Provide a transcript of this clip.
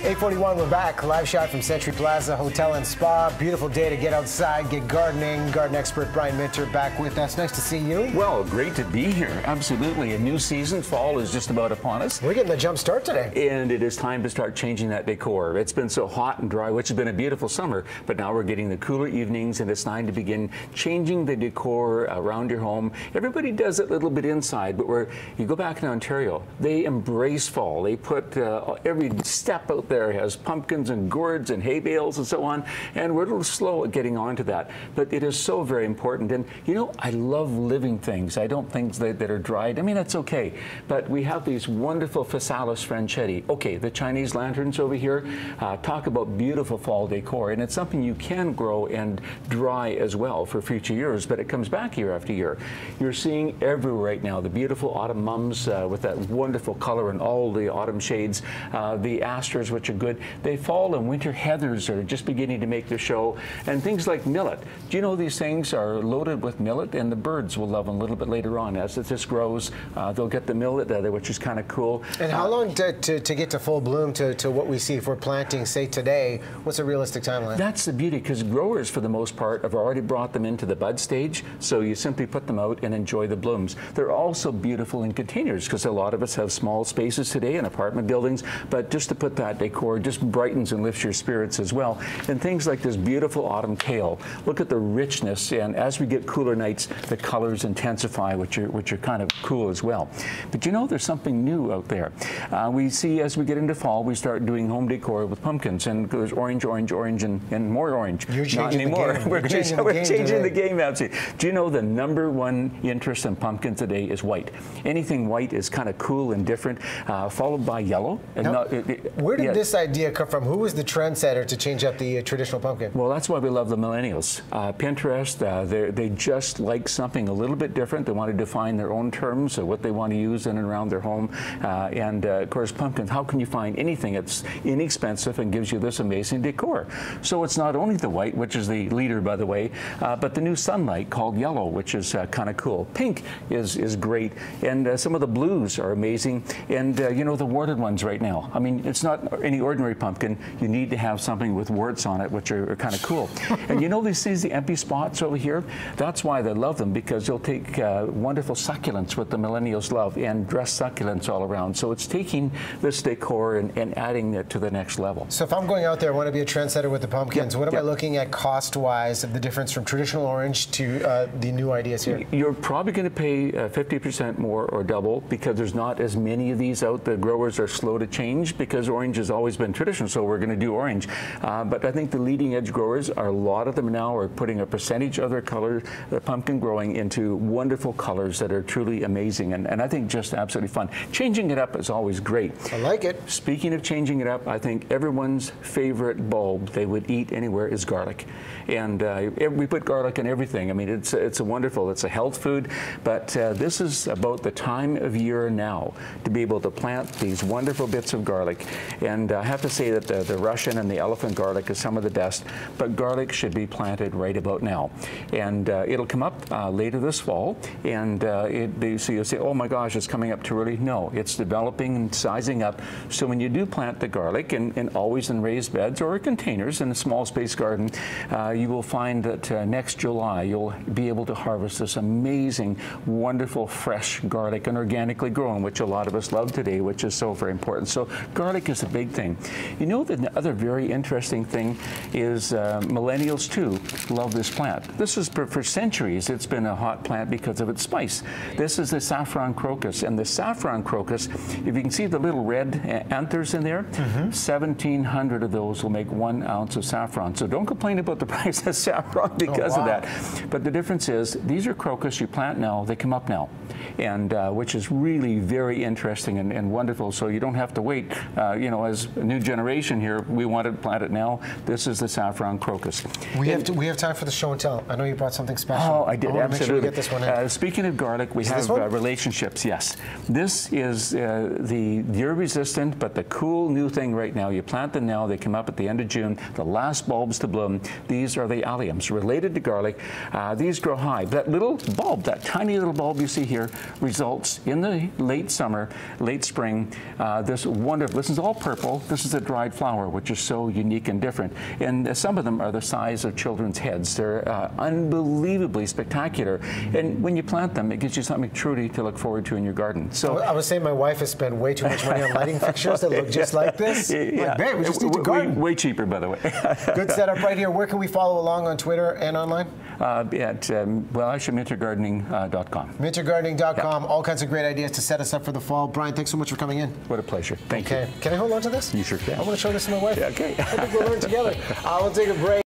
8:41, we're back. Live shot from Century Plaza Hotel and Spa. Beautiful day to get outside, get gardening. Garden expert Brian Minter back with us. Nice to see you. Well, great to be here. Absolutely. A new season, fall is just about upon us. We're getting a jump start today. And it is time to start changing that decor. It's been so hot and dry, which has been a beautiful summer, but now we're getting the cooler evenings and it's time to begin changing the decor around your home. Everybody does it a little bit inside, but where you go back in Ontario, they embrace fall. They put every step out there has pumpkins and gourds and hay bales and so on, and we're a little slow at getting onto that, but it is so very important. And you know, I love living things. I don't think that are dried. I mean, that's okay, but we have these wonderful Physalis franchetti. Okay, the Chinese lanterns over here, talk about beautiful fall decor, and it's something you can grow and dry as well for future years, but it comes back year after year. You're seeing everywhere right now the beautiful autumn mums with that wonderful color and all the autumn shades, the asters, which are good. The fall and winter heathers are just beginning to make their show, and things like millet. Do you know these things are loaded with millet, and the birds will love them a little bit later on. As this grows, they'll get the millet, which is kind of cool. And how long to get to full bloom to what we see if we're planting, say, today? What's a realistic timeline? That's the beauty, because growers, for the most part, have already brought them into the bud stage, so you simply put them out and enjoy the blooms. They're also beautiful in containers, because a lot of us have small spaces today in apartment buildings, but just to put that decor just brightens and lifts your spirits as well. And things like this beautiful autumn kale. Look at the richness, and as we get cooler nights, the colors intensify, which are kind of cool as well. But you know, there's something new out there. We see as we get into fall, we start doing home decor with pumpkins, and there's orange, orange, orange, and more orange. You're changing Not anymore. the game. We're changing the game, absolutely. Do you know the #1 interest in pumpkin today is white? Anything white is kind of cool and different, followed by yellow. And now, where did this idea come from? Who was the trendsetter to change up the traditional pumpkin? Well, that's why we love the millennials. Pinterest, they just like something a little bit different. They want to define their own terms of what they want to use in and around their home. Of course, pumpkins, how can you find anything that's inexpensive and gives you this amazing decor? So it's not only the white, which is the leader, by the way, but the new sunlight called yellow, which is kind of cool. Pink is great, and some of the blues are amazing. And you know, the warted ones right now. I mean, it's not any ordinary pumpkin. You need to have something with warts on it, which are kind of cool. And you know, these things, the empty spots over here, that's why they love them, because they'll take wonderful succulents, what the millennials love, and dressed succulents all around. So it's taking this decor and adding it to the next level. So if I'm going out there, I want to be a trendsetter with the pumpkins, what am I looking at cost-wise of the difference from traditional orange to the new ideas here? You're probably going to pay 50% more or double, because there's not as many of these out. The growers are slow to change, because orange has always been traditional, so we're going to do orange. But I think the leading edge growers, a lot of them now are putting a percentage of their color, the pumpkin growing, into wonderful colors that are truly amazing, and I think just absolutely fun. Changing it up is always great. I like it. Speaking of changing it up, I think everyone's favorite bulb they would eat anywhere is garlic. And we put garlic in everything. I mean, it's a wonderful, it's a health food, but this is about the time of year now to be able to plant these wonderful bits of garlic. And I have to say that the Russian and the elephant garlic is some of the best, but garlic should be planted right about now. And it'll come up later this fall, and so you'll say, oh my gosh, it's coming up too early. No, it's developing and sizing up. So when you do plant the garlic, and always in raised beds or containers in a small space garden, you will find that next July you'll be able to harvest this amazing, wonderful, fresh garlic, and organically grown, which a lot of us love today, which is so very important. So garlic is a big thing. You know, the other very interesting thing is millennials too love this plant. This is for centuries. It's been a hot plant because of its spice. This is the Saffron Crocus, and the Saffron Crocus, if you can see the little red anthers in there, 1,700 of those will make 1 ounce of saffron. So don't complain about the price of saffron because of that. But the difference is, these are crocus you plant now, they come up now, and which is really very interesting and wonderful. So you don't have to wait. You know, as a new generation here, we want to plant it now. This is the Saffron Crocus. We have time for the show and tell. I know you brought something special. Oh, I did, absolutely. Make sure we get this one in. Speaking of garlic, we have relationships, yes. This is the year-resistant, but the cool new thing right now. You plant them now, they come up at the end of June, the last bulbs to bloom. These are the alliums, related to garlic. These grow high. That little bulb, that tiny little bulb you see here, results in the late summer, late spring, this wonderful, this is all purple, floral. This is a dried flower, which is so unique and different. And some of them are the size of children's heads. They're unbelievably spectacular. And when you plant them, it gives you something truly to look forward to in your garden. So I was saying my wife has spent way too much money on lighting fixtures that look just like this. Yeah. Like, babe, we just need to garden. Way cheaper, by the way. Good setup right here. Where can we follow along on Twitter and online? At actually mintergardening.com. Mintergardening.com. All kinds of great ideas to set us up for the fall. Brian, thanks so much for coming in. What a pleasure. Thank you. Okay. Can I hold on to this? You sure can. I want to show this to my wife. Yeah, okay. I think we'll learn together. We'll take a break.